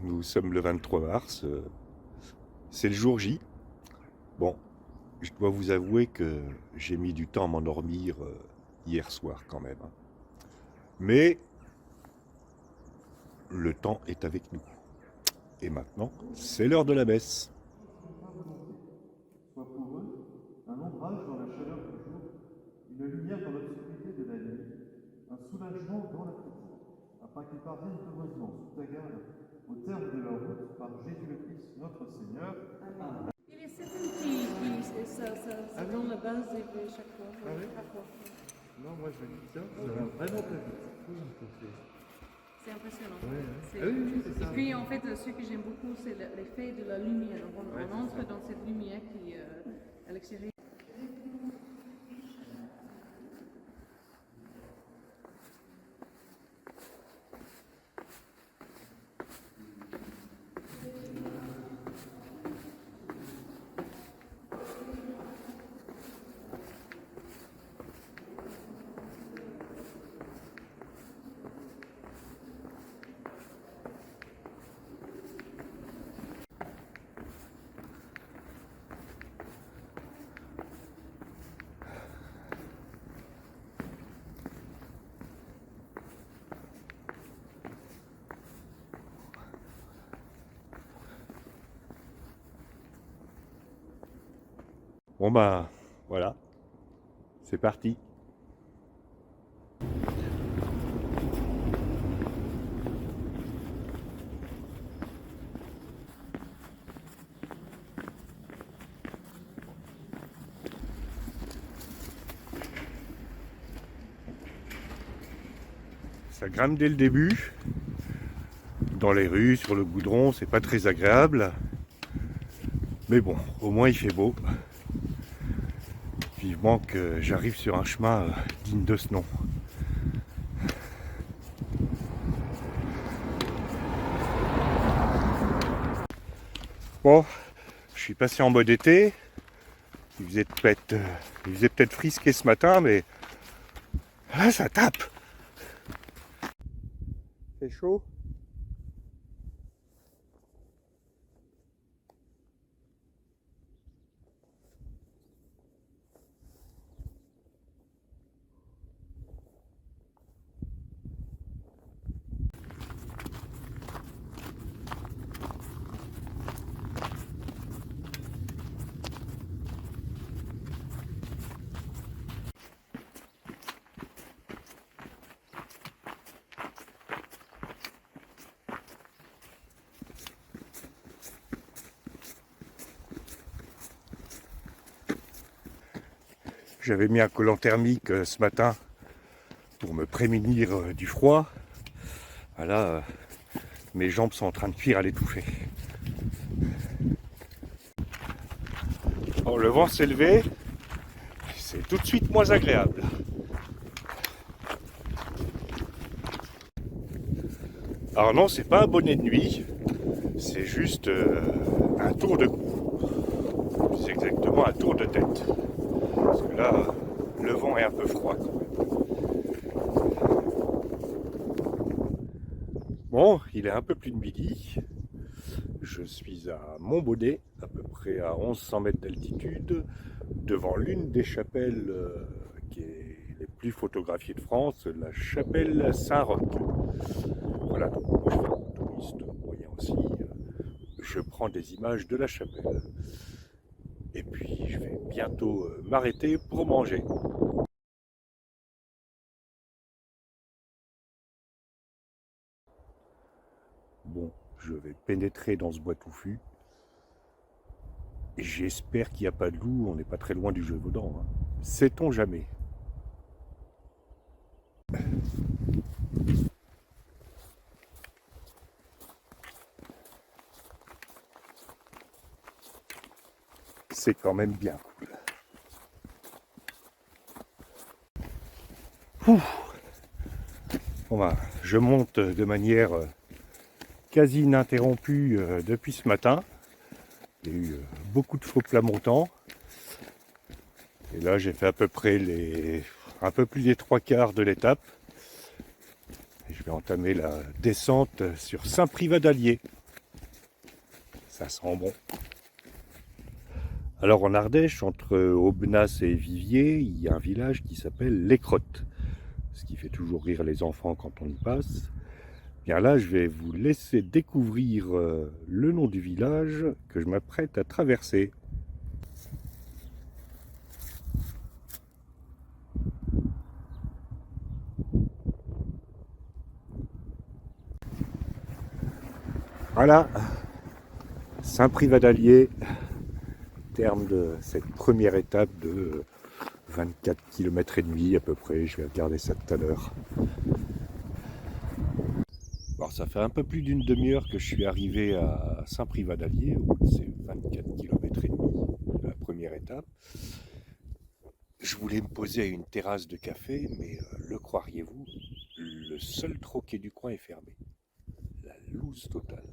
Nous sommes le 23 mars, c'est le jour J. Bon, je dois vous avouer que j'ai mis du temps à m'endormir hier soir quand même, hein. Mais le temps est avec nous. Et maintenant, c'est l'heure de la messe. Soit pour eux un ombrage dans la chaleur du jour, une lumière dans l'obscurité de la nuit, un soulagement dans la prison, afin qu'ils parviennent heureusement sous ta garde au terme de leur route par Jésus le Christ notre Seigneur. Amen. Il y a certaines qui ça donne la base de chaque fois. Ah oui? Chaque fois. Non, moi je dis ça, ça va vraiment pas vite. C'est impressionnant. Ouais, hein. C'est- Ah oui, oui, c'est Et ça. puis en fait, ce que j'aime beaucoup, c'est l'effet de la lumière. On, Ouais, on c'est entre dans cette lumière qui à l'extérieur. Bon bah, voilà, c'est parti. Ça grimpe dès le début. Dans les rues, sur le goudron, c'est pas très agréable. Mais bon, au moins il fait beau. Vivement que j'arrive sur un chemin digne de ce nom. Bon, je suis passé en mode été. Il faisait peut-être frisquer ce matin, mais ah, ça tape. C'est chaud. J'avais mis un collant thermique ce matin pour me prémunir du froid. Voilà, mes jambes sont en train de cuire à l'étouffer. Oh, le vent s'est levé, c'est tout de suite moins agréable. Alors non, c'est pas un bonnet de nuit, c'est juste un tour de cou. C'est exactement un tour de tête. Parce que là, le vent est un peu froid quand même. Bon, il est un peu plus de midi. Je suis à Montbaudet, à peu près à 1100 mètres d'altitude, devant l'une des chapelles qui est les plus photographiées de France, la chapelle Saint-Roch. Voilà, donc moi je fais un touriste moyen aussi. Je prends des images de la chapelle. Et puis je vais bientôt m'arrêter pour manger. Bon, je vais pénétrer dans ce bois touffu. Et j'espère qu'il n'y a pas de loup, on n'est pas très loin du Gévaudan, hein. Sait-on jamais? C'est quand même bien cool. Ouh. Bon bah, je monte de manière quasi ininterrompue depuis ce matin. Il y a eu beaucoup de faux plats montants. Et là, j'ai fait à peu près un peu plus des 3/4 de l'étape. Et je vais entamer la descente sur Saint-Privat d'Allier. Ça sent bon. Alors en Ardèche, entre Aubenas et Viviers, il y a un village qui s'appelle Les Crottes. Ce qui fait toujours rire les enfants quand on y passe. Bien là, je vais vous laisser découvrir le nom du village que je m'apprête à traverser. Voilà, Saint-Privat-d'Allier, terme de cette première étape de 24 km et demi à peu près. Je vais regarder ça tout à l'heure. Alors ça fait un peu plus d'une demi-heure que je suis arrivé à Saint-Privat-d'Allier, au bout de ces 24 km et demi de la première étape. Je voulais me poser à une terrasse de café, mais le croiriez-vous, le seul troquet du coin est fermé. La loose totale.